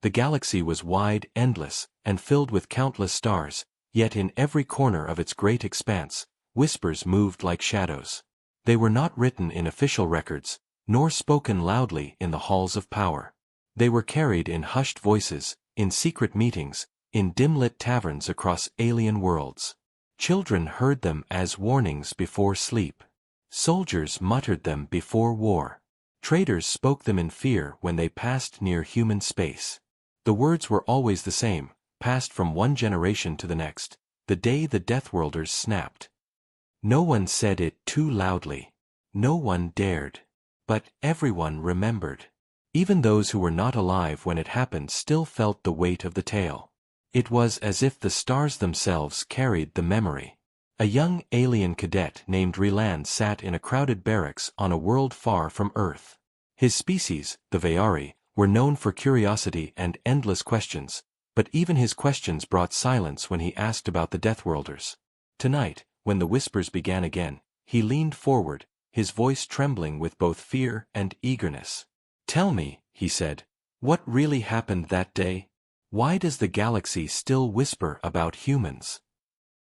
The galaxy was wide, endless, and filled with countless stars, yet in every corner of its great expanse, whispers moved like shadows. They were not written in official records, nor spoken loudly in the halls of power. They were carried in hushed voices, in secret meetings, in dim-lit taverns across alien worlds. Children heard them as warnings before sleep. Soldiers muttered them before war. Traders spoke them in fear when they passed near human space. The words were always the same, passed from one generation to the next, the day the Deathworlders snapped. No one said it too loudly. No one dared. But everyone remembered. Even those who were not alive when it happened still felt the weight of the tale. It was as if the stars themselves carried the memory. A young alien cadet named Relan sat in a crowded barracks on a world far from Earth. His species, the Vayari, were known for curiosity and endless questions, but even his questions brought silence when he asked about the Deathworlders. Tonight, when the whispers began again, he leaned forward, his voice trembling with both fear and eagerness. "Tell me," he said, "what really happened that day? Why does the galaxy still whisper about humans?"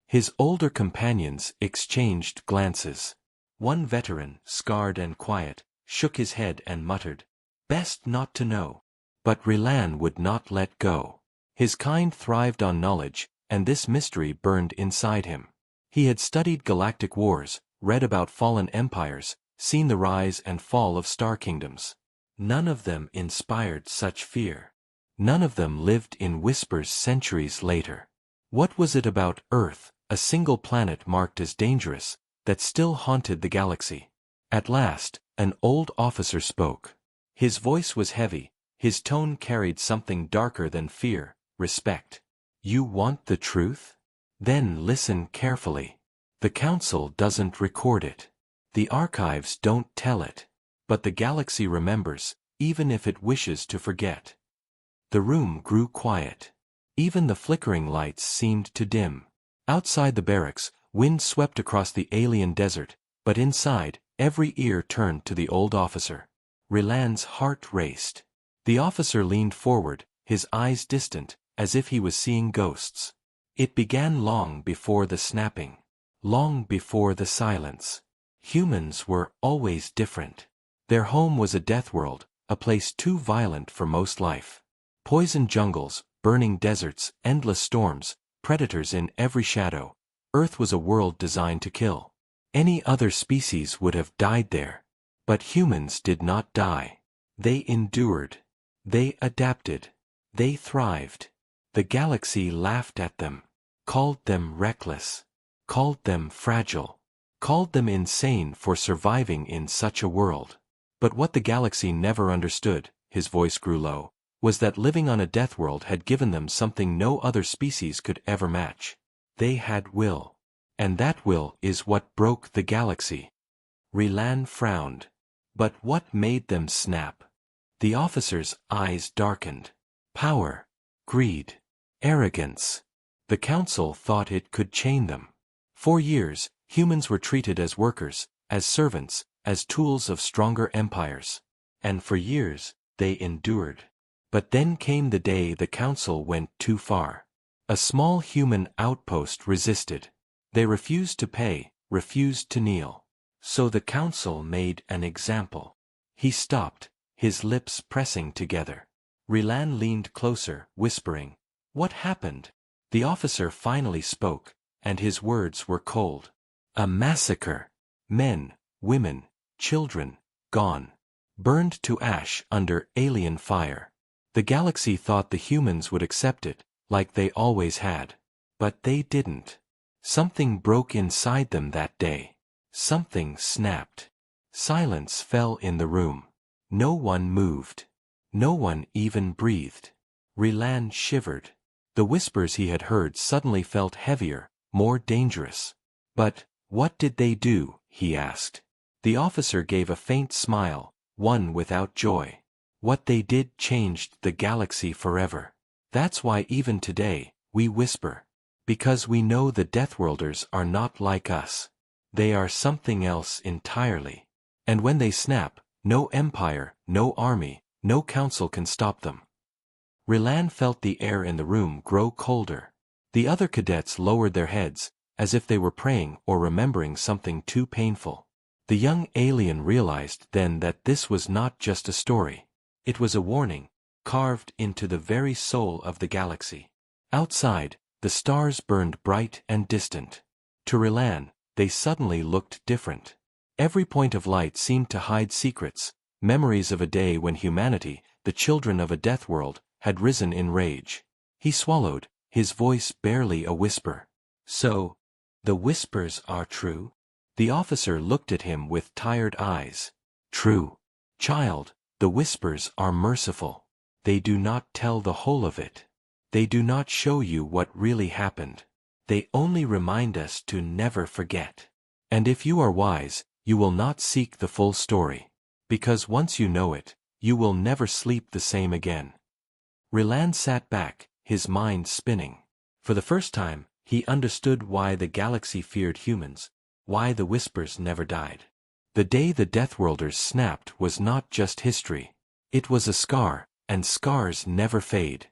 His older companions exchanged glances. One veteran, scarred and quiet, shook his head and muttered, "Best not to know." But Relan would not let go. His kind thrived on knowledge, and this mystery burned inside him. He had studied galactic wars, read about fallen empires, seen the rise and fall of star kingdoms. None of them inspired such fear. None of them lived in whispers centuries later. What was it about Earth, a single planet marked as dangerous, that still haunted the galaxy? At last, an old officer spoke. His voice was heavy, his tone carried something darker than fear, respect. "You want the truth? Then listen carefully. The Council doesn't record it. The archives don't tell it. But the galaxy remembers, even if it wishes to forget." The room grew quiet. Even the flickering lights seemed to dim. Outside the barracks, wind swept across the alien desert, but inside, every ear turned to the old officer. Relan's heart raced. The officer leaned forward, his eyes distant, as if he was seeing ghosts. It began long before the snapping. Long before the silence. Humans were always different. Their home was a death world, a place too violent for most life. Poisoned jungles, burning deserts, endless storms, predators in every shadow. Earth was a world designed to kill. Any other species would have died there. But humans did not die. They endured. They adapted. They thrived. The galaxy laughed at them. Called them reckless. Called them fragile. Called them insane for surviving in such a world. But what the galaxy never understood, his voice grew low, was that living on a death world had given them something no other species could ever match. They had will. And that will is what broke the galaxy. Relan frowned. But what made them snap? The officer's eyes darkened. Power. Greed. Arrogance. The Council thought it could chain them. For years, humans were treated as workers, as servants, as tools of stronger empires. And for years, they endured. But then came the day the Council went too far. A small human outpost resisted. They refused to pay, refused to kneel. So the Council made an example. He stopped, his lips pressing together. Relan leaned closer, whispering, "What happened?" The officer finally spoke, and his words were cold. "A massacre. Men, women, children, gone. Burned to ash under alien fire. The galaxy thought the humans would accept it, like they always had. But they didn't. Something broke inside them that day. Something snapped. Silence fell in the room. No one moved. No one even breathed. Relan shivered. The whispers he had heard suddenly felt heavier, more dangerous. "But, what did they do?" he asked. The officer gave a faint smile, one without joy. "What they did changed the galaxy forever. That's why even today, we whisper. Because we know the Deathworlders are not like us. They are something else entirely. And when they snap, no empire, no army, no council can stop them." Rilan felt the air in the room grow colder. The other cadets lowered their heads, as if they were praying or remembering something too painful. The young alien realized then that this was not just a story. It was a warning, carved into the very soul of the galaxy. Outside, the stars burned bright and distant. To Rilan, they suddenly looked different. Every point of light seemed to hide secrets, memories of a day when humanity, the children of a death world, had risen in rage. He swallowed, his voice barely a whisper. So, the whispers are true? The officer looked at him with tired eyes. True. Child, the whispers are merciful. They do not tell the whole of it. They do not show you what really happened. They only remind us to never forget. And if you are wise, you will not seek the full story. Because once you know it, you will never sleep the same again. Rilan sat back, his mind spinning. For the first time, he understood why the galaxy feared humans, why the whispers never died. The day the Deathworlders snapped was not just history. It was a scar, and scars never fade.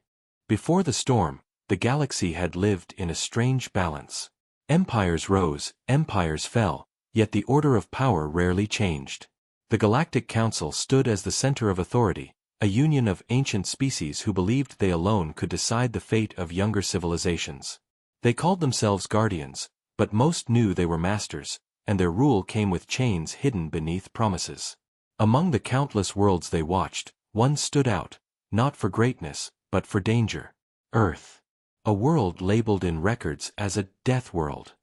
Before the storm, the galaxy had lived in a strange balance. Empires rose, empires fell, yet the order of power rarely changed. The Galactic Council stood as the center of authority, a union of ancient species who believed they alone could decide the fate of younger civilizations. They called themselves guardians, but most knew they were masters, and their rule came with chains hidden beneath promises. Among the countless worlds they watched, one stood out, not for greatness, but for danger. Earth. A world labeled in records as a death world.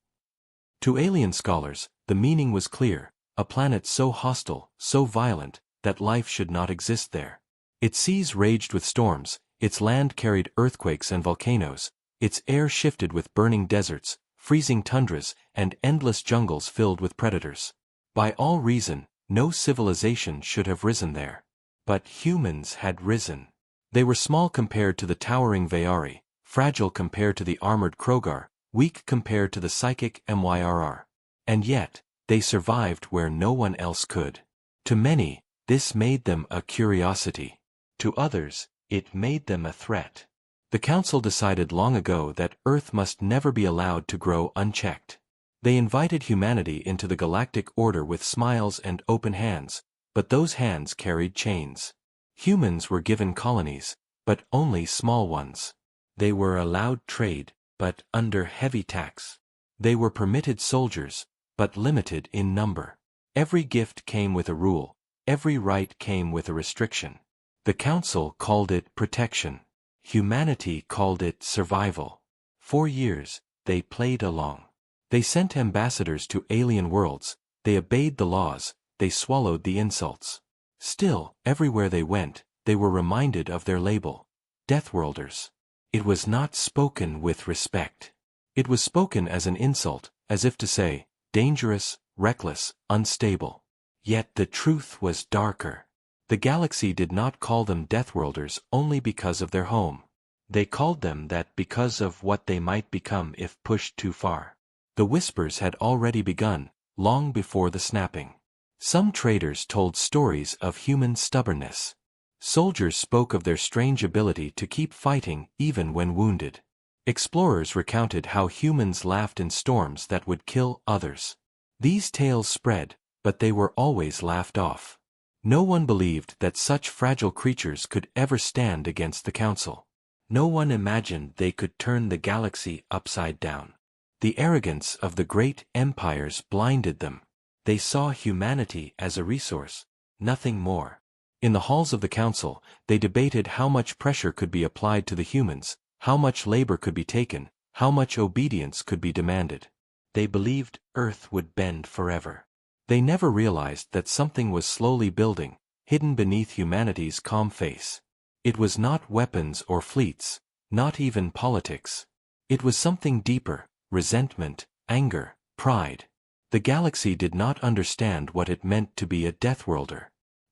To alien scholars, the meaning was clear, a planet so hostile, so violent, that life should not exist there. Its seas raged with storms, its land carried earthquakes and volcanoes, its air shifted with burning deserts, freezing tundras, and endless jungles filled with predators. By all reason, no civilization should have risen there. But humans had risen. They were small compared to the towering Vayari, fragile compared to the armored Krogar, weak compared to the psychic Myrr. And yet, they survived where no one else could. To many, this made them a curiosity. To others, it made them a threat. The Council decided long ago that Earth must never be allowed to grow unchecked. They invited humanity into the galactic order with smiles and open hands, but those hands carried chains. Humans were given colonies, but only small ones. They were allowed trade, but under heavy tax. They were permitted soldiers, but limited in number. Every gift came with a rule, every right came with a restriction. The Council called it protection. Humanity called it survival. For years, they played along. They sent ambassadors to alien worlds, they obeyed the laws, they swallowed the insults. Still, everywhere they went, they were reminded of their label. Deathworlders. It was not spoken with respect. It was spoken as an insult, as if to say, dangerous, reckless, unstable. Yet the truth was darker. The galaxy did not call them Deathworlders only because of their home. They called them that because of what they might become if pushed too far. The whispers had already begun, long before the snapping. Some traders told stories of human stubbornness. Soldiers spoke of their strange ability to keep fighting even when wounded. Explorers recounted how humans laughed in storms that would kill others. These tales spread, but they were always laughed off. No one believed that such fragile creatures could ever stand against the Council. No one imagined they could turn the galaxy upside down. The arrogance of the great empires blinded them. They saw humanity as a resource, nothing more. In the halls of the Council, they debated how much pressure could be applied to the humans, how much labor could be taken, how much obedience could be demanded. They believed Earth would bend forever. They never realized that something was slowly building, hidden beneath humanity's calm face. It was not weapons or fleets, not even politics. It was something deeper, resentment, anger, pride. The galaxy did not understand what it meant to be a Deathworlder.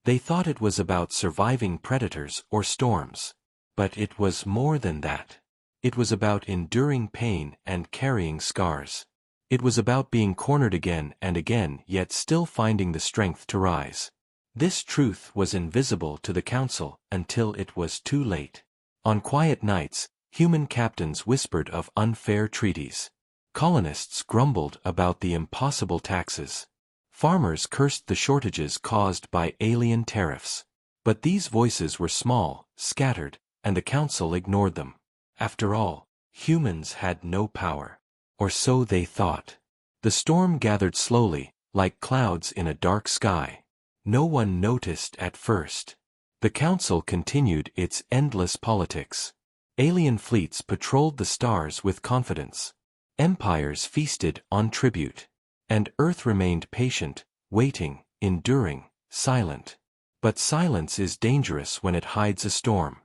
They thought it was about surviving predators or storms. But it was more than that. It was about enduring pain and carrying scars. It was about being cornered again and again yet still finding the strength to rise. This truth was invisible to the Council until it was too late. On quiet nights, human captains whispered of unfair treaties. Colonists grumbled about the impossible taxes. Farmers cursed the shortages caused by alien tariffs. But these voices were small, scattered, and the council ignored them. After all, humans had no power. Or so they thought. The storm gathered slowly, like clouds in a dark sky. No one noticed at first. The council continued its endless politics. Alien fleets patrolled the stars with confidence. Empires feasted on tribute. And Earth remained patient, waiting, enduring, silent. But silence is dangerous when it hides a storm.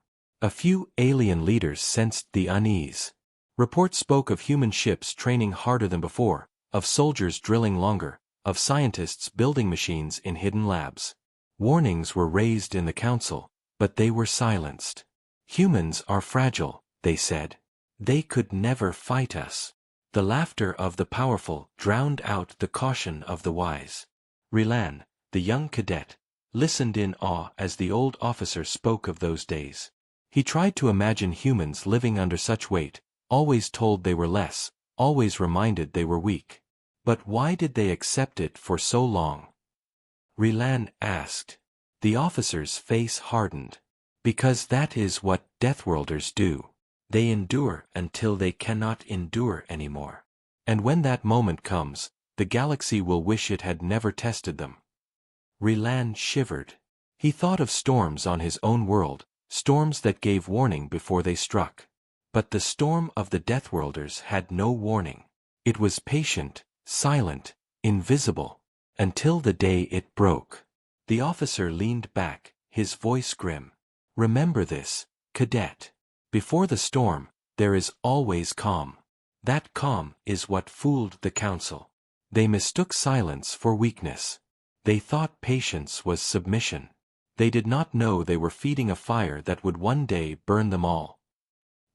A few alien leaders sensed the unease. Reports spoke of human ships training harder than before, of soldiers drilling longer, of scientists building machines in hidden labs. Warnings were raised in the council, but they were silenced. Humans are fragile, they said. They could never fight us. The laughter of the powerful drowned out the caution of the wise. Relan, the young cadet, listened in awe as the old officer spoke of those days. He tried to imagine humans living under such weight, always told they were less, always reminded they were weak. But why did they accept it for so long? Relan asked. The officer's face hardened. Because that is what Deathworlders do. They endure until they cannot endure anymore. And when that moment comes, the galaxy will wish it had never tested them. Relan shivered. He thought of storms on his own world, storms that gave warning before they struck. But the storm of the Deathworlders had no warning. It was patient, silent, invisible, until the day it broke. The officer leaned back, his voice grim. Remember this, cadet. Before the storm, there is always calm. That calm is what fooled the council. They mistook silence for weakness. They thought patience was submission. They did not know they were feeding a fire that would one day burn them all.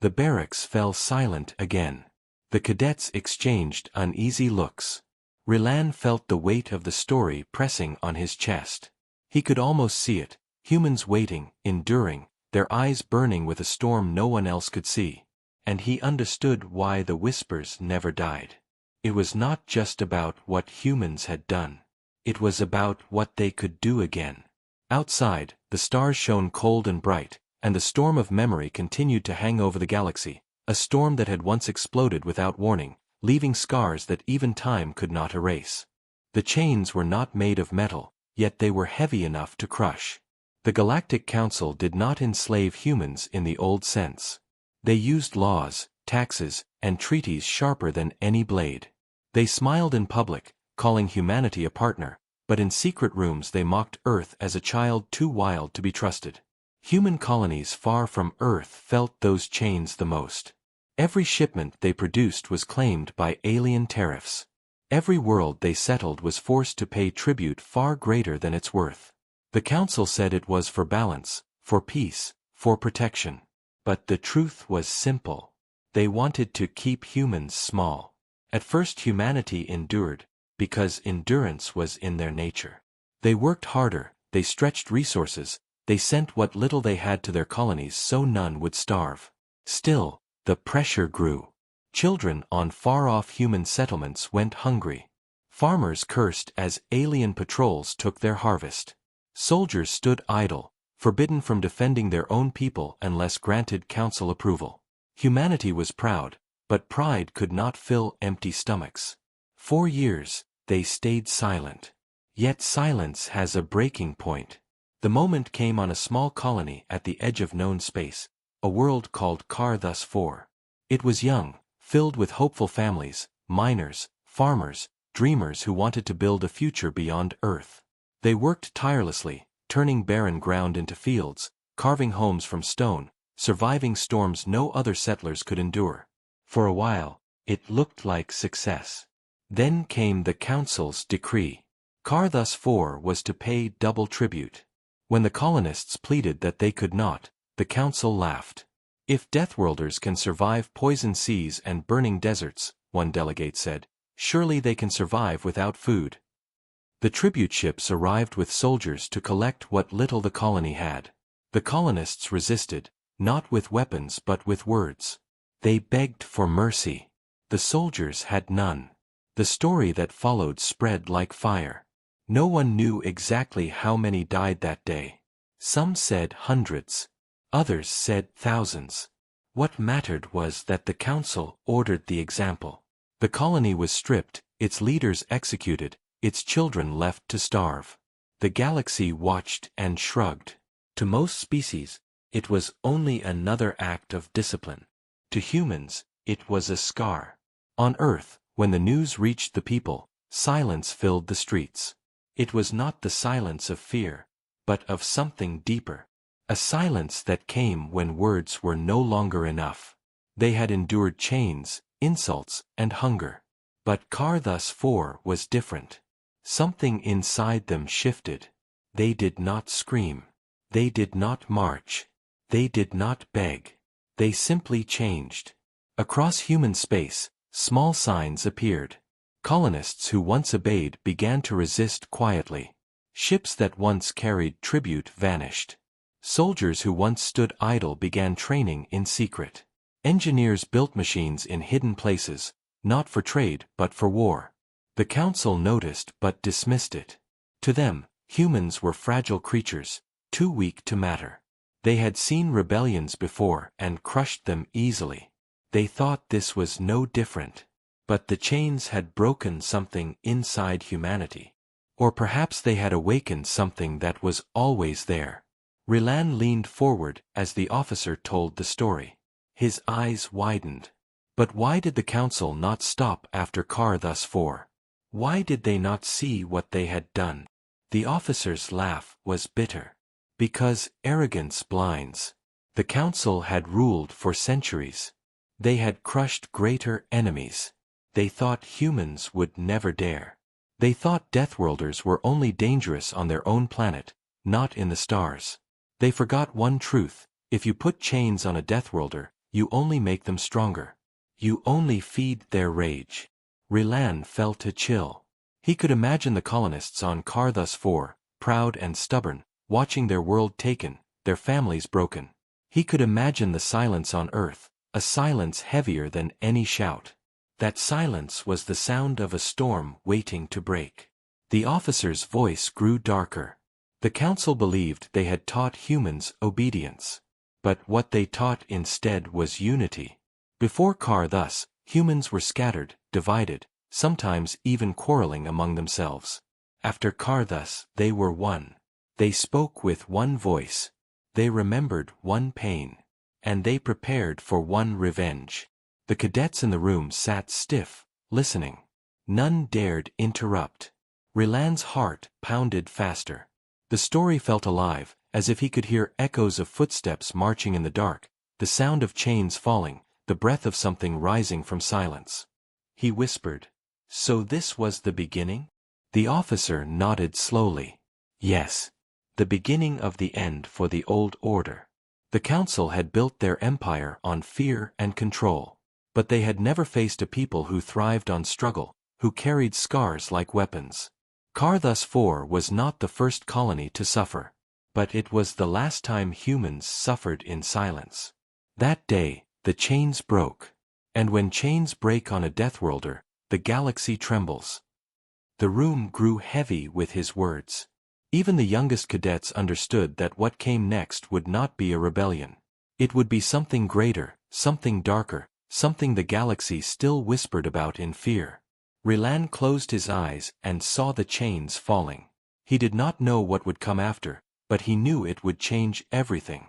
The barracks fell silent again. The cadets exchanged uneasy looks. Relan felt the weight of the story pressing on his chest. He could almost see it, humans waiting, enduring, their eyes burning with a storm no one else could see. And he understood why the whispers never died. It was not just about what humans had done. It was about what they could do again. Outside, the stars shone cold and bright, and the storm of memory continued to hang over the galaxy, a storm that had once exploded without warning, leaving scars that even time could not erase. The chains were not made of metal, yet they were heavy enough to crush. The Galactic Council did not enslave humans in the old sense. They used laws, taxes, and treaties sharper than any blade. They smiled in public, calling humanity a partner, but in secret rooms they mocked Earth as a child too wild to be trusted. Human colonies far from Earth felt those chains the most. Every shipment they produced was claimed by alien tariffs. Every world they settled was forced to pay tribute far greater than its worth. The council said it was for balance, for peace, for protection. But the truth was simple. They wanted to keep humans small. At first humanity endured, because endurance was in their nature. They worked harder, they stretched resources, they sent what little they had to their colonies so none would starve. Still, the pressure grew. Children on far-off human settlements went hungry. Farmers cursed as alien patrols took their harvest. Soldiers stood idle, forbidden from defending their own people unless granted council approval. Humanity was proud, but pride could not fill empty stomachs. 4 years, they stayed silent. Yet silence has a breaking point. The moment came on a small colony at the edge of known space, a world called Thus 4. It was young, filled with hopeful families, miners, farmers, dreamers who wanted to build a future beyond Earth. They worked tirelessly, turning barren ground into fields, carving homes from stone, surviving storms no other settlers could endure. For a while, it looked like success. Then came the council's decree. Thus 4 was to pay double tribute. When the colonists pleaded that they could not, the council laughed. If Deathworlders can survive poison seas and burning deserts, one delegate said, surely they can survive without food. The tribute ships arrived with soldiers to collect what little the colony had. The colonists resisted, not with weapons but with words. They begged for mercy. The soldiers had none. The story that followed spread like fire. No one knew exactly how many died that day. Some said hundreds. Others said thousands. What mattered was that the council ordered the example. The colony was stripped, its leaders executed, its children left to starve. The galaxy watched and shrugged. To most species, it was only another act of discipline. To humans, it was a scar. On Earth, when the news reached the people, silence filled the streets. It was not the silence of fear, but of something deeper. A silence that came when words were no longer enough. They had endured chains, insults, and hunger. But Karthus 4 was different. Something inside them shifted. They did not scream. They did not march. They did not beg. They simply changed. Across human space, small signs appeared. Colonists who once obeyed began to resist quietly. Ships that once carried tribute vanished. Soldiers who once stood idle began training in secret. Engineers built machines in hidden places, not for trade but for war. The council noticed but dismissed it. To them, humans were fragile creatures, too weak to matter. They had seen rebellions before and crushed them easily. They thought this was no different. But the chains had broken something inside humanity. Or perhaps they had awakened something that was always there. Relan leaned forward as the officer told the story. His eyes widened. But why did the council not stop after Karthus 4? Why did they not see what they had done? The officer's laugh was bitter. Because arrogance blinds. The council had ruled for centuries. They had crushed greater enemies. They thought humans would never dare. They thought Deathworlders were only dangerous on their own planet, not in the stars. They forgot one truth: if you put chains on a Deathworlder, you only make them stronger. You only feed their rage. Relan felt a chill. He could imagine the colonists on Karthus 4, proud and stubborn, watching their world taken, their families broken. He could imagine the silence on Earth, a silence heavier than any shout. That silence was the sound of a storm waiting to break. The officer's voice grew darker. The council believed they had taught humans obedience. But what they taught instead was unity. Before Karthus, humans were scattered, divided, sometimes even quarreling among themselves. After Karthus, they were one. They spoke with one voice. They remembered one pain. And they prepared for one revenge. The cadets in the room sat stiff, listening. None dared interrupt. Relan's heart pounded faster. The story felt alive, as if he could hear echoes of footsteps marching in the dark, the sound of chains falling, the breath of something rising from silence. He whispered, "So this was the beginning?" The officer nodded slowly. Yes. The beginning of the end for the old order. The council had built their empire on fear and control. But they had never faced a people who thrived on struggle, who carried scars like weapons. Karthus 4 was not the first colony to suffer. But it was the last time humans suffered in silence. That day, the chains broke. And when chains break on a Deathworlder, the galaxy trembles. The room grew heavy with his words. Even the youngest cadets understood that what came next would not be a rebellion. It would be something greater, something darker, something the galaxy still whispered about in fear. Relan closed his eyes and saw the chains falling. He did not know what would come after, but he knew it would change everything.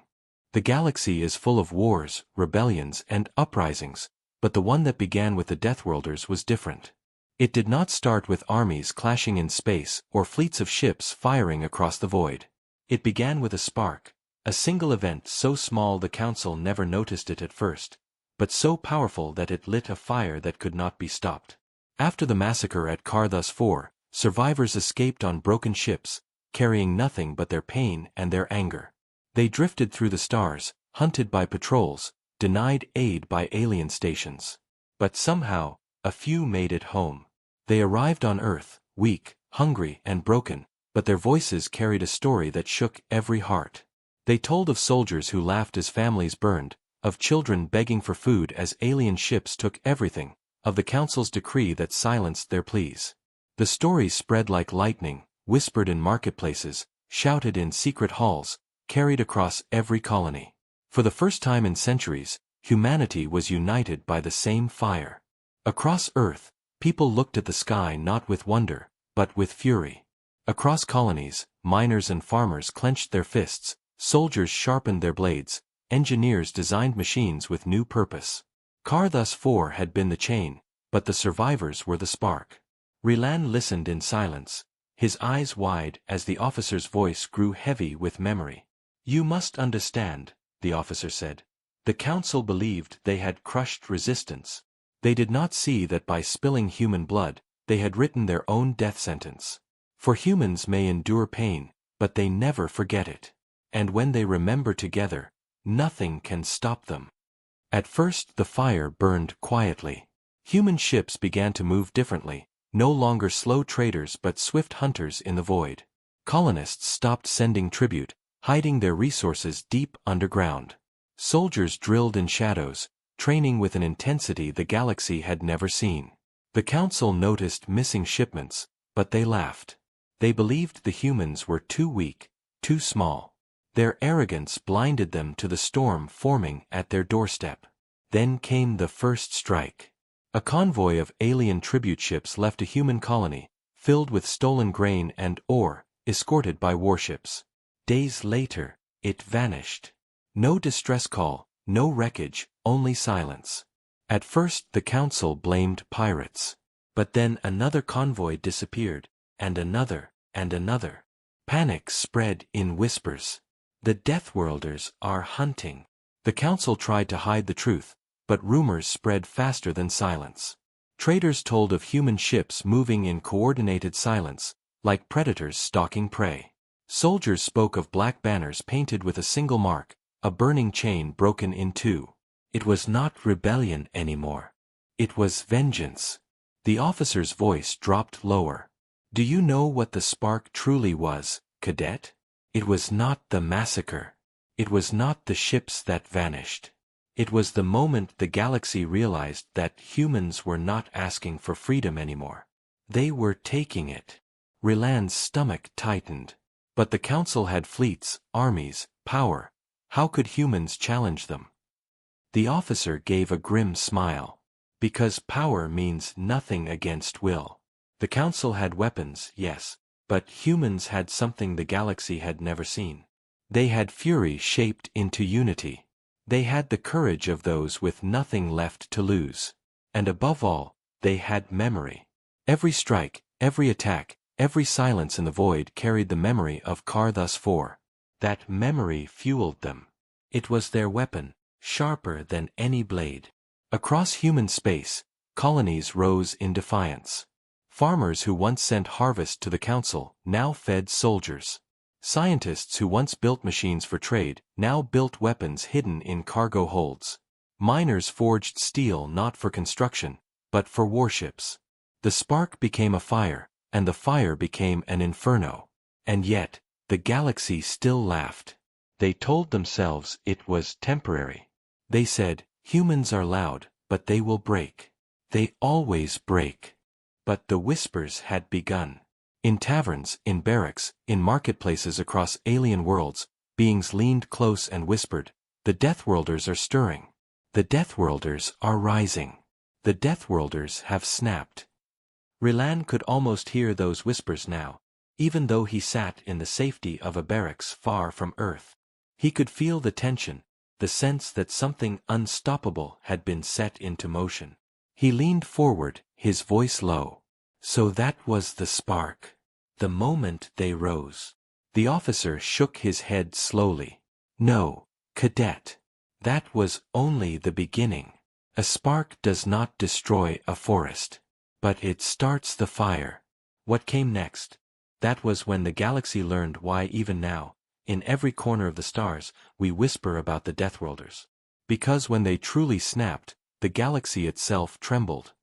The galaxy is full of wars, rebellions, and uprisings, but the one that began with the Deathworlders was different. It did not start with armies clashing in space or fleets of ships firing across the void. It began with a spark, a single event so small the council never noticed it at first, but so powerful that it lit a fire that could not be stopped. After the massacre at Karthus 4, survivors escaped on broken ships, carrying nothing but their pain and their anger. They drifted through the stars, hunted by patrols, denied aid by alien stations. But somehow, a few made it home. They arrived on Earth, weak, hungry, and broken, but their voices carried a story that shook every heart. They told of soldiers who laughed as families burned, of children begging for food as alien ships took everything, of the council's decree that silenced their pleas. The stories spread like lightning, whispered in marketplaces, shouted in secret halls, carried across every colony. For the first time in centuries, humanity was united by the same fire. Across Earth, people looked at the sky not with wonder, but with fury. Across colonies, miners and farmers clenched their fists, soldiers sharpened their blades, engineers designed machines with new purpose. Thus 4 had been the chain, but the survivors were the spark. Relan listened in silence, his eyes wide as the officer's voice grew heavy with memory. "You must understand," the officer said. "The council believed they had crushed resistance. They did not see that by spilling human blood, they had written their own death sentence. For humans may endure pain, but they never forget it. And when they remember together, nothing can stop them." At first the fire burned quietly. Human ships began to move differently, no longer slow traders but swift hunters in the void. Colonists stopped sending tribute, hiding their resources deep underground. Soldiers drilled in shadows, training with an intensity the galaxy had never seen. The council noticed missing shipments, but they laughed. They believed the humans were too weak, too small. Their arrogance blinded them to the storm forming at their doorstep. Then came the first strike. A convoy of alien tribute ships left a human colony, filled with stolen grain and ore, escorted by warships. Days later, it vanished. No distress call, no wreckage, only silence. At first the council blamed pirates. But then another convoy disappeared, and another, and another. Panic spread in whispers. "The Deathworlders are hunting." The council tried to hide the truth, but rumors spread faster than silence. Traders told of human ships moving in coordinated silence, like predators stalking prey. Soldiers spoke of black banners painted with a single mark, a burning chain broken in two. It was not rebellion anymore. It was vengeance. The officer's voice dropped lower. "Do you know what the spark truly was, cadet? It was not the massacre. It was not the ships that vanished. It was the moment the galaxy realized that humans were not asking for freedom anymore. They were taking it." Relan's stomach tightened. But the council had fleets, armies, power. How could humans challenge them? The officer gave a grim smile. "Because power means nothing against will. The council had weapons, yes, but humans had something the galaxy had never seen. They had fury shaped into unity. They had the courage of those with nothing left to lose. And above all, they had memory. Every strike, every attack, every silence in the void carried the memory of Thus 4. That memory fueled them. It was their weapon, sharper than any blade. Across human space, colonies rose in defiance. Farmers who once sent harvest to the council now fed soldiers. Scientists who once built machines for trade now built weapons hidden in cargo holds. Miners forged steel not for construction, but for warships. The spark became a fire, and the fire became an inferno. And yet, the galaxy still laughed. They told themselves it was temporary. They said, "Humans are loud, but they will break. They always break." But the whispers had begun. In taverns, in barracks, in marketplaces across alien worlds, beings leaned close and whispered, "The Deathworlders are stirring. The Deathworlders are rising. The Deathworlders have snapped." Relan could almost hear those whispers now, even though he sat in the safety of a barracks far from Earth. He could feel the tension, the sense that something unstoppable had been set into motion. He leaned forward, his voice low. "So that was the spark. The moment they rose." The officer shook his head slowly. "No, cadet. That was only the beginning. A spark does not destroy a forest. But it starts the fire." What came next? That was when the galaxy learned why even now, in every corner of the stars, we whisper about the Deathworlders. Because when they truly snapped, the galaxy itself trembled.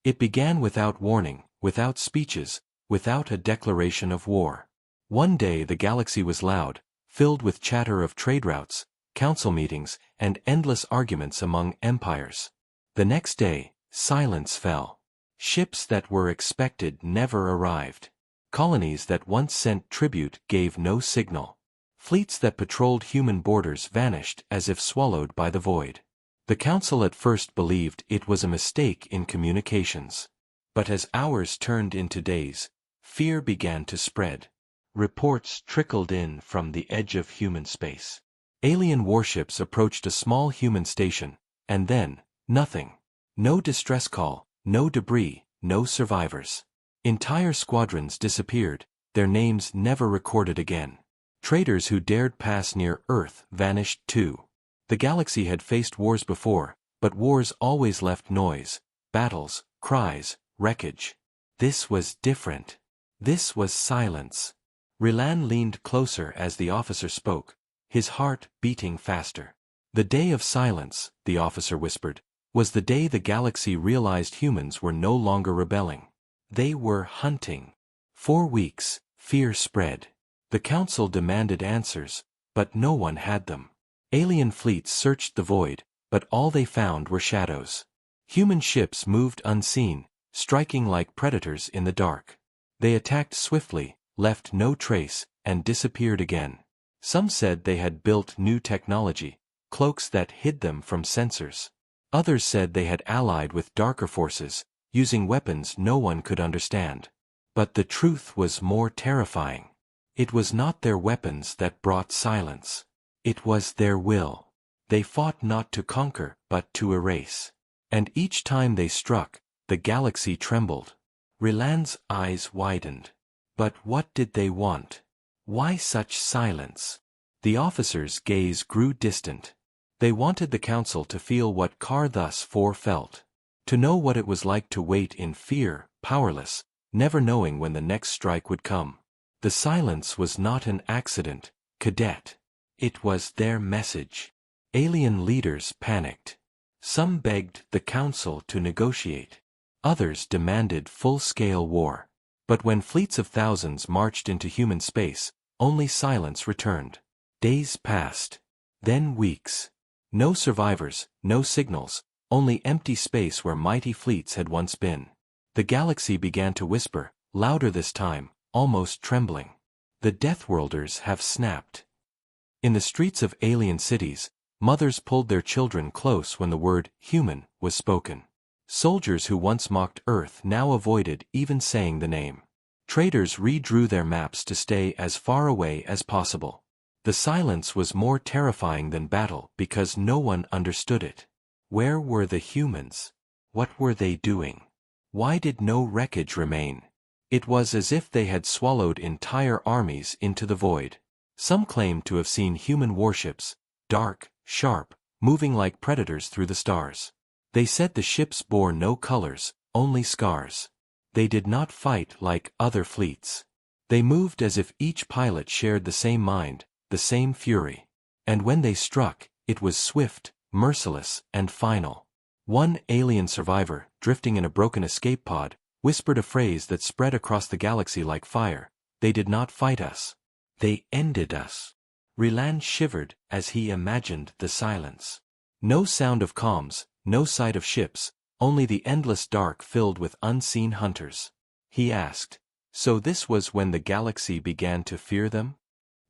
It began without warning, without speeches, without a declaration of war. One day the galaxy was loud, filled with chatter of trade routes, council meetings, and endless arguments among empires. The next day, silence fell. Ships that were expected never arrived. Colonies that once sent tribute gave no signal. Fleets that patrolled human borders vanished as if swallowed by the void. The council at first believed it was a mistake in communications. But as hours turned into days, fear began to spread. Reports trickled in from the edge of human space. Alien warships approached a small human station, and then, nothing. No distress call, no debris, no survivors. Entire squadrons disappeared, their names never recorded again. Traders who dared pass near Earth vanished too. The galaxy had faced wars before, but wars always left noise, battles, cries, wreckage. This was different. This was silence. Relan leaned closer as the officer spoke, his heart beating faster. The day of silence, the officer whispered, was the day the galaxy realized humans were no longer rebelling. They were hunting. For weeks, fear spread. The council demanded answers, but no one had them. Alien fleets searched the void, but all they found were shadows. Human ships moved unseen, striking like predators in the dark. They attacked swiftly, left no trace, and disappeared again. Some said they had built new technology, cloaks that hid them from sensors. Others said they had allied with darker forces, using weapons no one could understand. But the truth was more terrifying. It was not their weapons that brought silence. It was their will. They fought not to conquer, but to erase. And each time they struck, the galaxy trembled. Relan's eyes widened. But what did they want? Why such silence? The officer's gaze grew distant. They wanted the council to feel what Kar thus far felt. To know what it was like to wait in fear, powerless, never knowing when the next strike would come. The silence was not an accident, Cadet. It was their message. Alien leaders panicked. Some begged the council to negotiate. Others demanded full-scale war. But when fleets of thousands marched into human space, only silence returned. Days passed. Then weeks. No survivors, no signals, only empty space where mighty fleets had once been. The galaxy began to whisper, louder this time, almost trembling. The Deathworlders have snapped. In the streets of alien cities, mothers pulled their children close when the word human was spoken. Soldiers who once mocked Earth now avoided even saying the name. Traders redrew their maps to stay as far away as possible. The silence was more terrifying than battle because no one understood it. Where were the humans? What were they doing? Why did no wreckage remain? It was as if they had swallowed entire armies into the void. Some claimed to have seen human warships, dark, sharp, moving like predators through the stars. They said the ships bore no colors, only scars. They did not fight like other fleets. They moved as if each pilot shared the same mind, the same fury. And when they struck, it was swift, merciless, and final. One alien survivor, drifting in a broken escape pod, whispered a phrase that spread across the galaxy like fire. They did not fight us. They ended us. Relan shivered as he imagined the silence. No sound of comms, no sight of ships, only the endless dark filled with unseen hunters. He asked, "So this was when the galaxy began to fear them?"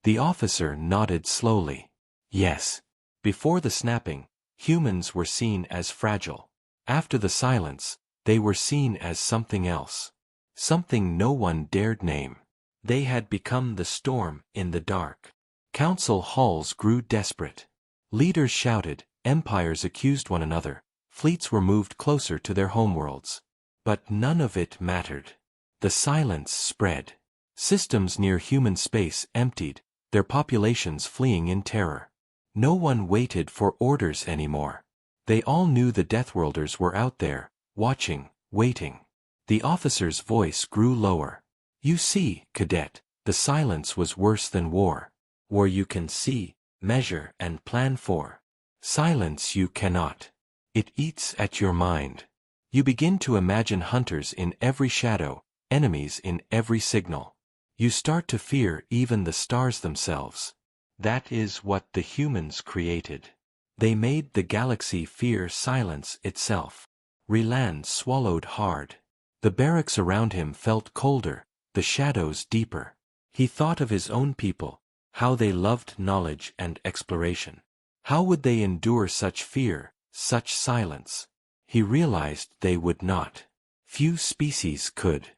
The officer nodded slowly. Yes. Before the snapping, humans were seen as fragile. After the silence, they were seen as something else. Something no one dared name. They had become the storm in the dark. Council halls grew desperate. Leaders shouted, empires accused one another, fleets were moved closer to their homeworlds. But none of it mattered. The silence spread. Systems near human space emptied, their populations fleeing in terror. No one waited for orders anymore. They all knew the Deathworlders were out there, watching, waiting. The officer's voice grew lower. You see, Cadet, the silence was worse than war. War you can see, measure, and plan for. Silence you cannot. It eats at your mind. You begin to imagine hunters in every shadow, enemies in every signal. You start to fear even the stars themselves. That is what the humans created. They made the galaxy fear silence itself. Relan swallowed hard. The barracks around him felt colder, the shadows deeper. He thought of his own people, how they loved knowledge and exploration. How would they endure such fear, such silence? He realized they would not. Few species could.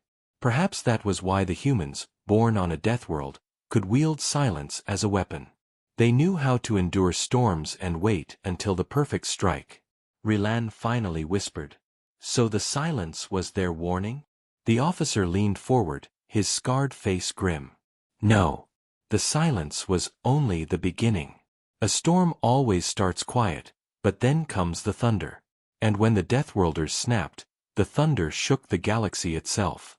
Perhaps that was why the humans, born on a death world, could wield silence as a weapon. They knew how to endure storms and wait until the perfect strike. Relan finally whispered. So the silence was their warning? The officer leaned forward, his scarred face grim. No. The silence was only the beginning. A storm always starts quiet, but then comes the thunder. And when the Deathworlders snapped, the thunder shook the galaxy itself.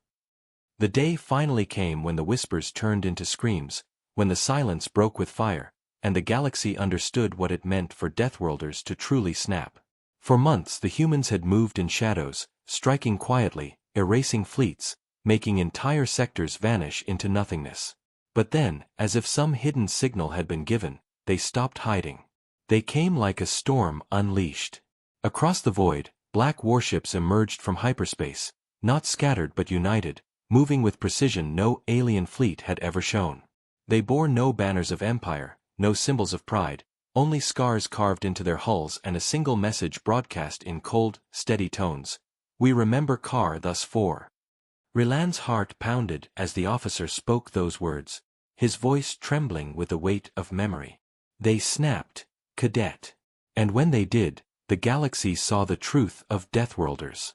The day finally came when the whispers turned into screams, when the silence broke with fire, and the galaxy understood what it meant for Deathworlders to truly snap. For months the humans had moved in shadows, striking quietly, erasing fleets, making entire sectors vanish into nothingness. But then, as if some hidden signal had been given, they stopped hiding. They came like a storm unleashed. Across the void, black warships emerged from hyperspace, not scattered but united, moving with precision no alien fleet had ever shown. They bore no banners of empire, no symbols of pride, only scars carved into their hulls and a single message broadcast in cold, steady tones. We remember Kar thus far. Relan's heart pounded as the officer spoke those words, his voice trembling with the weight of memory. They snapped, Cadet. And when they did, the galaxy saw the truth of Deathworlders.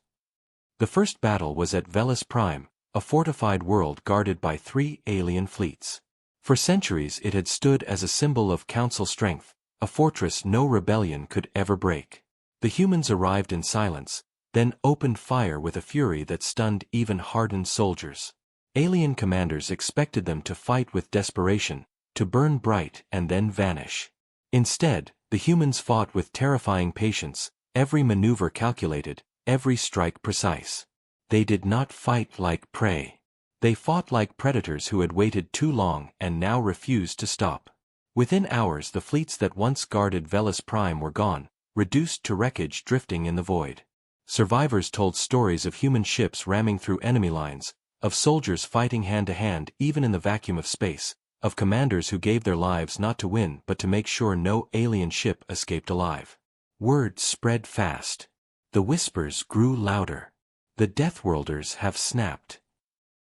The first battle was at Velis Prime, a fortified world guarded by 3 alien fleets. For centuries it had stood as a symbol of council strength, a fortress no rebellion could ever break. The humans arrived in silence, then opened fire with a fury that stunned even hardened soldiers. Alien commanders expected them to fight with desperation, to burn bright and then vanish. Instead, the humans fought with terrifying patience, every maneuver calculated, every strike precise. They did not fight like prey. They fought like predators who had waited too long and now refused to stop. Within hours the fleets that once guarded Velis Prime were gone, reduced to wreckage drifting in the void. Survivors told stories of human ships ramming through enemy lines, of soldiers fighting hand-to-hand even in the vacuum of space, of commanders who gave their lives not to win but to make sure no alien ship escaped alive. Word spread fast. The whispers grew louder. The Deathworlders have snapped.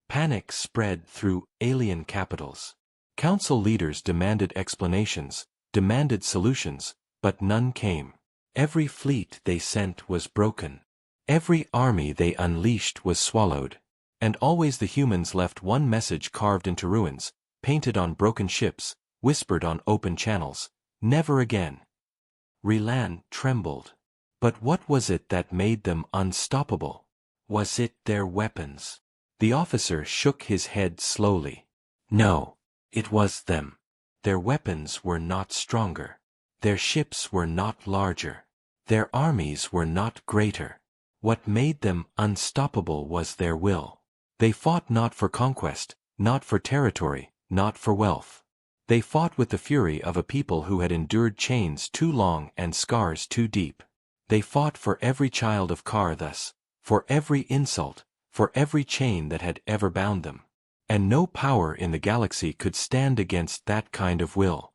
Panic spread through alien capitals. Council leaders demanded explanations, demanded solutions, but none came. Every fleet they sent was broken. Every army they unleashed was swallowed. And always the humans left one message carved into ruins, painted on broken ships, whispered on open channels: never again. Relan trembled. But what was it that made them unstoppable? Was it their weapons? The officer shook his head slowly. No, it was them. Their weapons were not stronger. Their ships were not larger. Their armies were not greater. What made them unstoppable was their will. They fought not for conquest, not for territory, not for wealth. They fought with the fury of a people who had endured chains too long and scars too deep. They fought for every child of Kar thus, for every insult, for every chain that had ever bound them. And no power in the galaxy could stand against that kind of will.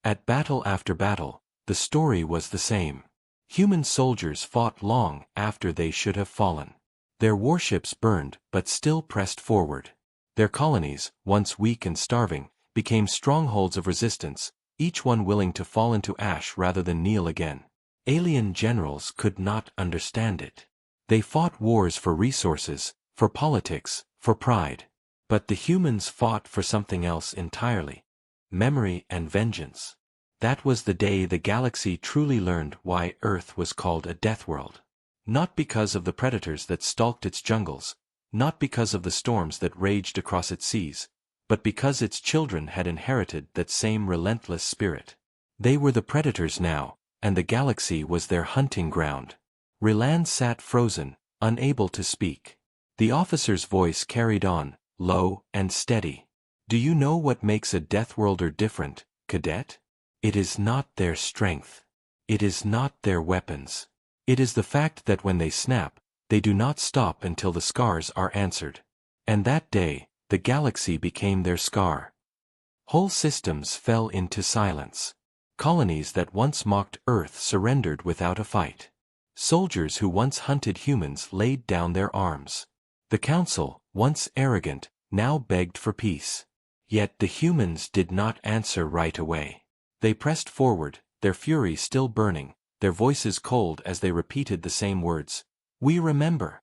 At battle after battle, the story was the same. Human soldiers fought long after they should have fallen. Their warships burned but still pressed forward. Their colonies, once weak and starving, became strongholds of resistance, each one willing to fall into ash rather than kneel again. Alien generals could not understand it. They fought wars for resources, for politics, for pride. But the humans fought for something else entirely: memory and vengeance. That was the day the galaxy truly learned why Earth was called a death world. Not because of the predators that stalked its jungles, not because of the storms that raged across its seas, but because its children had inherited that same relentless spirit. They were the predators now, and the galaxy was their hunting ground. Relan sat frozen, unable to speak. The officer's voice carried on, low and steady. Do you know what makes a Deathworlder different, cadet? It is not their strength. It is not their weapons. It is the fact that when they snap, they do not stop until the scars are answered. And that day, the galaxy became their scar. Whole systems fell into silence. Colonies that once mocked Earth surrendered without a fight. Soldiers who once hunted humans laid down their arms. The Council, once arrogant, now begged for peace. Yet the humans did not answer right away. They pressed forward, their fury still burning, their voices cold as they repeated the same words. "We remember."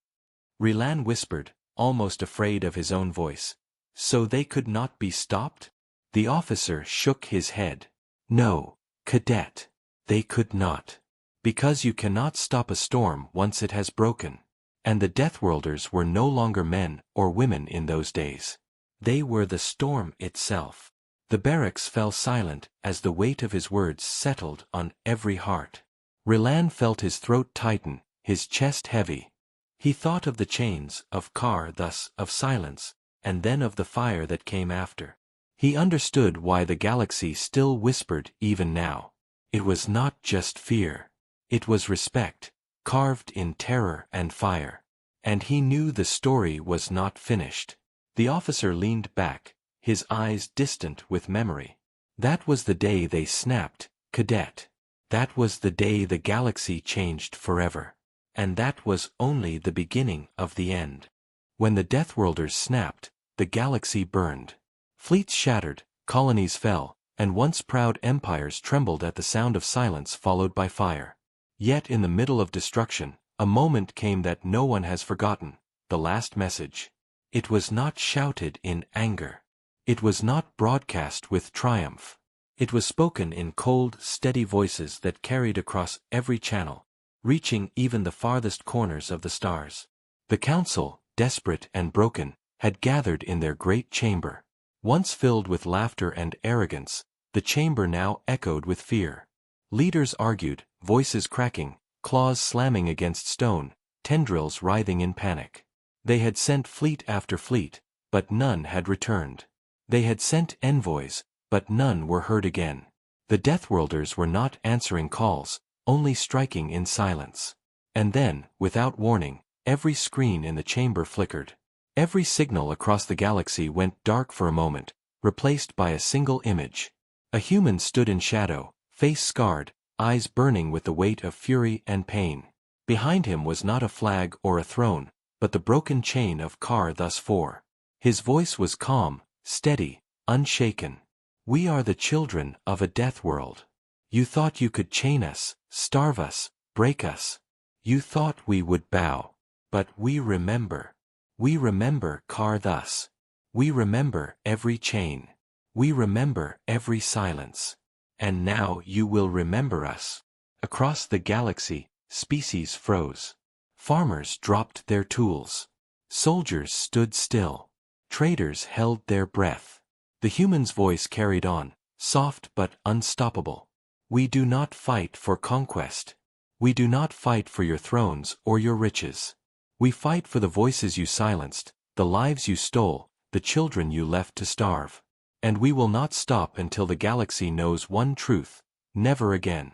Relan whispered, almost afraid of his own voice. "So they could not be stopped?" The officer shook his head. "No, cadet. They could not. Because you cannot stop a storm once it has broken." And the Deathworlders were no longer men or women in those days. They were the storm itself. The barracks fell silent as the weight of his words settled on every heart. Relan felt his throat tighten, his chest heavy. He thought of the chains, of Kar, thus of silence, and then of the fire that came after. He understood why the galaxy still whispered even now. It was not just fear. It was respect, carved in terror and fire. And he knew the story was not finished. The officer leaned back, his eyes distant with memory. That was the day they snapped, cadet. That was the day the galaxy changed forever. And that was only the beginning of the end. When the Deathworlders snapped, the galaxy burned. Fleets shattered, colonies fell, and once proud empires trembled at the sound of silence followed by fire. Yet in the middle of destruction, a moment came that no one has forgotten, the last message. It was not shouted in anger. It was not broadcast with triumph. It was spoken in cold, steady voices that carried across every channel, reaching even the farthest corners of the stars. The Council, desperate and broken, had gathered in their great chamber. Once filled with laughter and arrogance, the chamber now echoed with fear. Leaders argued, voices cracking, claws slamming against stone, tendrils writhing in panic. They had sent fleet after fleet, but none had returned. They had sent envoys, but none were heard again. The Deathworlders were not answering calls, only striking in silence. And then, without warning, every screen in the chamber flickered. Every signal across the galaxy went dark for a moment, replaced by a single image. A human stood in shadow, face scarred, eyes burning with the weight of fury and pain. Behind him was not a flag or a throne, but the broken chain of Kar thus far. His voice was calm, steady, unshaken. "We are the children of a death world. You thought you could chain us, starve us, break us. You thought we would bow. But we remember. We remember Kar thus. We remember every chain. We remember every silence. And now you will remember us." Across the galaxy, species froze. Farmers dropped their tools. Soldiers stood still. Traders held their breath. The human's voice carried on, soft but unstoppable. "We do not fight for conquest. We do not fight for your thrones or your riches. We fight for the voices you silenced, the lives you stole, the children you left to starve. And we will not stop until the galaxy knows one truth: never again."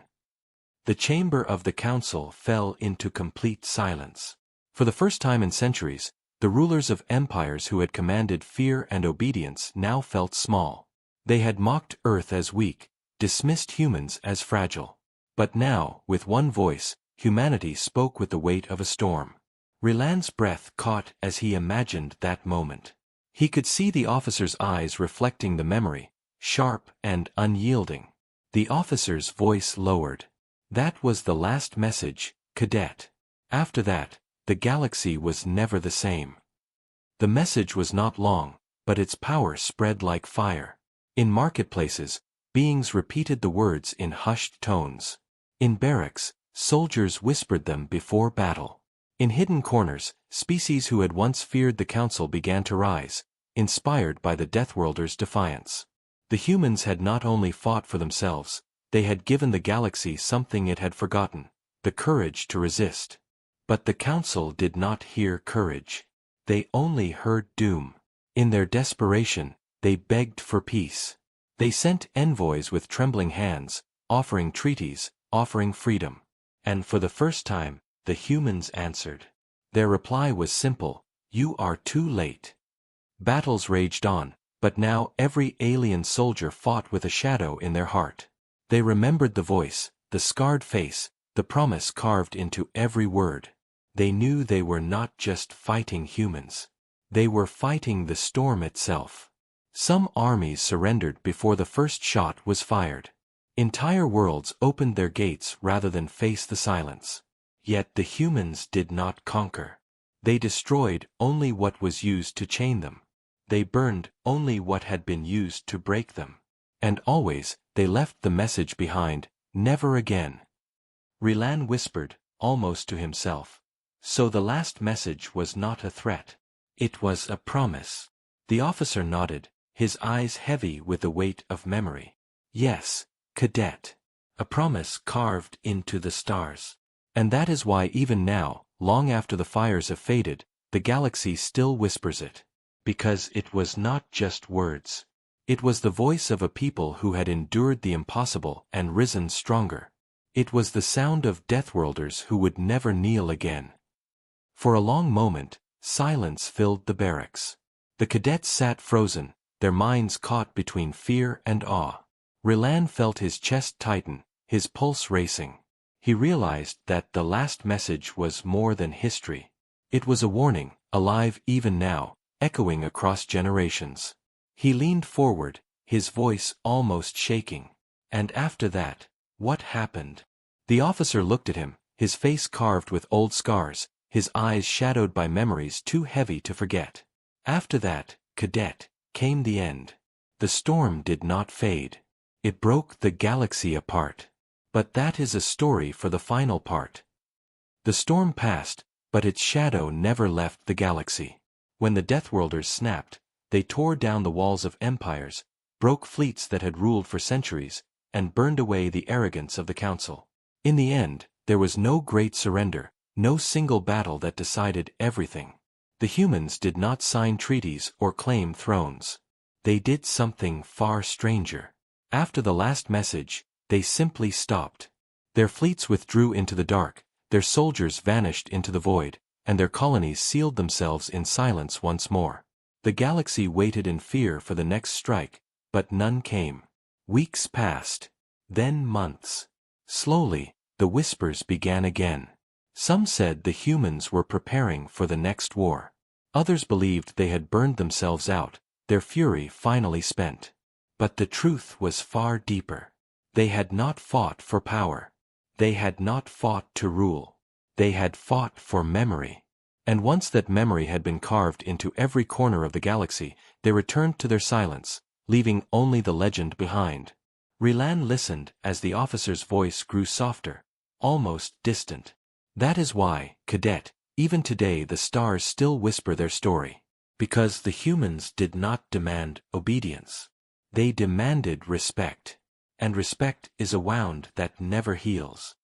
The chamber of the Council fell into complete silence. For the first time in centuries, the rulers of empires who had commanded fear and obedience now felt small. They had mocked Earth as weak, dismissed humans as fragile. But now, with one voice, humanity spoke with the weight of a storm. Relan's breath caught as he imagined that moment. He could see the officer's eyes reflecting the memory, sharp and unyielding. The officer's voice lowered. "That was the last message, cadet. After that, the galaxy was never the same." The message was not long, but its power spread like fire. In marketplaces, beings repeated the words in hushed tones. In barracks, soldiers whispered them before battle. In hidden corners, species who had once feared the Council began to rise, inspired by the Deathworlders' defiance. The humans had not only fought for themselves, they had given the galaxy something it had forgotten: the courage to resist. But the Council did not hear courage. They only heard doom. In their desperation, they begged for peace. They sent envoys with trembling hands, offering treaties, offering freedom. And for the first time, the humans answered. Their reply was simple: "You are too late." Battles raged on, but now every alien soldier fought with a shadow in their heart. They remembered the voice, the scarred face, the promise carved into every word. They knew they were not just fighting humans. They were fighting the storm itself. Some armies surrendered before the first shot was fired. Entire worlds opened their gates rather than face the silence. Yet the humans did not conquer. They destroyed only what was used to chain them. They burned only what had been used to break them. And always, they left the message behind: never again. Relan whispered, almost to himself. So the last message was not a threat. It was a promise. The officer nodded, his eyes heavy with the weight of memory. Yes, cadet. A promise carved into the stars. And that is why even now, long after the fires have faded, the galaxy still whispers it. Because it was not just words. It was the voice of a people who had endured the impossible and risen stronger. It was the sound of Deathworlders who would never kneel again. For a long moment, silence filled the barracks. The cadets sat frozen, their minds caught between fear and awe. Relan felt his chest tighten, his pulse racing. He realized that the last message was more than history. It was a warning, alive even now, echoing across generations. He leaned forward, his voice almost shaking. And after that, what happened? The officer looked at him, his face carved with old scars, his eyes shadowed by memories too heavy to forget. After that, cadet, came the end. The storm did not fade. It broke the galaxy apart. But that is a story for the final part. The storm passed, but its shadow never left the galaxy. When the Deathworlders snapped, they tore down the walls of empires, broke fleets that had ruled for centuries, and burned away the arrogance of the Council. In the end, there was no great surrender, no single battle that decided everything. The humans did not sign treaties or claim thrones. They did something far stranger. After the last message, they simply stopped. Their fleets withdrew into the dark, their soldiers vanished into the void, and their colonies sealed themselves in silence once more. The galaxy waited in fear for the next strike, but none came. Weeks passed. Then months. Slowly, the whispers began again. Some said the humans were preparing for the next war. Others believed they had burned themselves out, their fury finally spent. But the truth was far deeper. They had not fought for power. They had not fought to rule. They had fought for memory. And once that memory had been carved into every corner of the galaxy, they returned to their silence, leaving only the legend behind. Relan listened as the officer's voice grew softer, almost distant. That is why, cadet, even today the stars still whisper their story. Because the humans did not demand obedience. They demanded respect. And respect is a wound that never heals.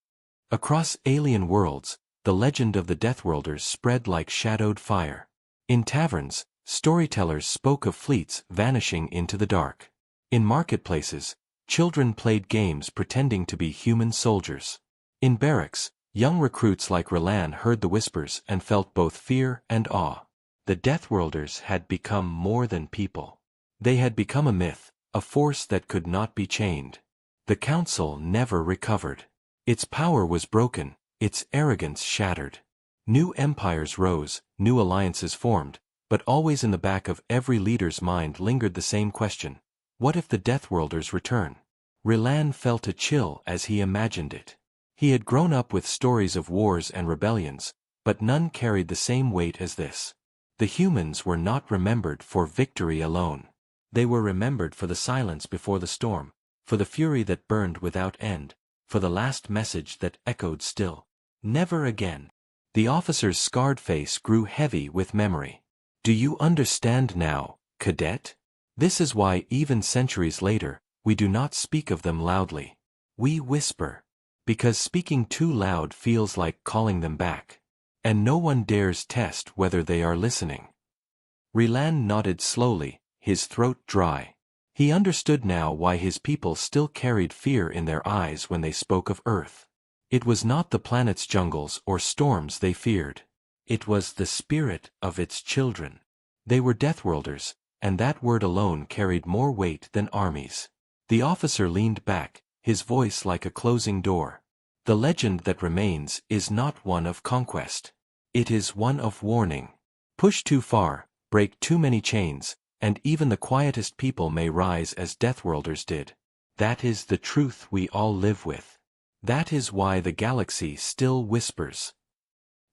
Across alien worlds, the legend of the Deathworlders spread like shadowed fire. In taverns, storytellers spoke of fleets vanishing into the dark. In marketplaces, children played games pretending to be human soldiers. In barracks, young recruits like Relan heard the whispers and felt both fear and awe. The Deathworlders had become more than people. They had become a myth, a force that could not be chained. The Council never recovered. Its power was broken, its arrogance shattered. New empires rose, new alliances formed, but always in the back of every leader's mind lingered the same question: what if the Deathworlders return? Relan felt a chill as he imagined it. He had grown up with stories of wars and rebellions, but none carried the same weight as this. The humans were not remembered for victory alone. They were remembered for the silence before the storm, for the fury that burned without end, for the last message that echoed still. Never again. The officer's scarred face grew heavy with memory. Do you understand now, cadet? This is why even centuries later, we do not speak of them loudly. We whisper. Because speaking too loud feels like calling them back. And no one dares test whether they are listening. Relan nodded slowly, his throat dry. He understood now why his people still carried fear in their eyes when they spoke of Earth. It was not the planet's jungles or storms they feared. It was the spirit of its children. They were Deathworlders, and that word alone carried more weight than armies. The officer leaned back, his voice like a closing door. The legend that remains is not one of conquest. It is one of warning. Push too far, break too many chains, and even the quietest people may rise as Deathworlders did. That is the truth we all live with. That is why the galaxy still whispers.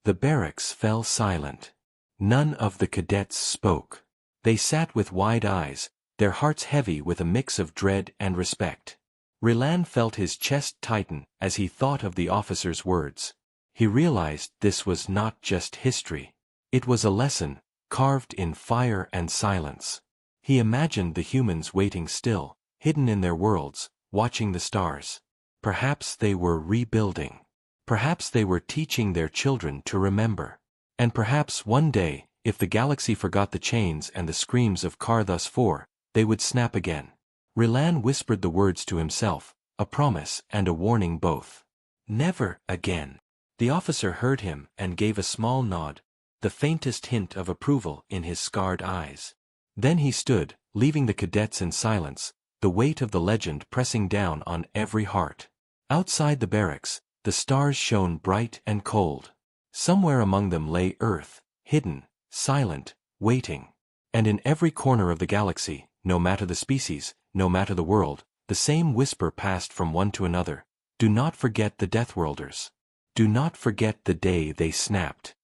The barracks fell silent. None of the cadets spoke. They sat with wide eyes, their hearts heavy with a mix of dread and respect. Relan felt his chest tighten as he thought of the officer's words. He realized this was not just history. It was a lesson, carved in fire and silence. He imagined the humans waiting still, hidden in their worlds, watching the stars. Perhaps they were rebuilding. Perhaps they were teaching their children to remember. And perhaps one day, if the galaxy forgot the chains and the screams of Karthus IV, they would snap again. Relan whispered the words to himself, a promise and a warning both. Never again. The officer heard him and gave a small nod, the faintest hint of approval in his scarred eyes. Then he stood, leaving the cadets in silence, the weight of the legend pressing down on every heart. Outside the barracks, the stars shone bright and cold. Somewhere among them lay Earth, hidden, silent, waiting. And in every corner of the galaxy, no matter the species, no matter the world, the same whisper passed from one to another. Do not forget the Deathworlders. Do not forget the day they snapped.